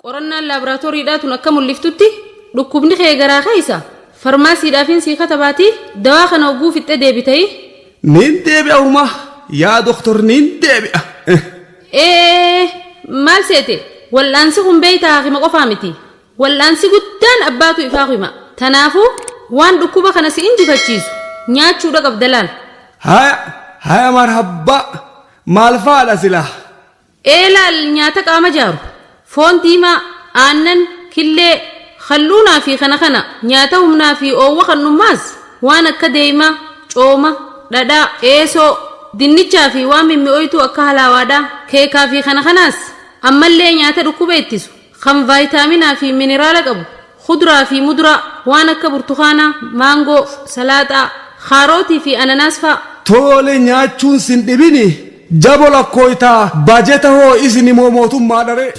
qorannaan laaboraatooriidhaatu akka mul'iftutti dhukkubni kee garaa keessa farmaasiidhaafin sii katabaatii dawaa kana oguu fixxee deebitee nin deebi'a uma yaa doktor nin deebi'a maal seete wal'aansi kun beeytaa hima qofaa miti wal'aansi guddaan abbaatu ifaa hima tanaafuu waan dhukkuba kana si injifachiisu nyaachuudha qabdalaan haya marhabba maal faadha silaa laal nyaata qaama jaaru foon diimaa aannan killee khalluunaa fi kana nyaata humnaa fi oowwa kannummaas waan akka deemaa cooma dhadhaa eesoo dinnichaa fi waan mimmi'ooytu akka halaawaadhaa keekaa fi kanaas ammallee nyaata dhukkuba ittisu kan vaayitaaminaa fi mineraala qabu khudraa fi muduraa waan akka burtukaanaa maangoo salaaxaa kaarootii fi ananaas fa'a tole nyaachuun sin dhibini jabo lakkooytaa baajeta hoo isini mootummaa dharee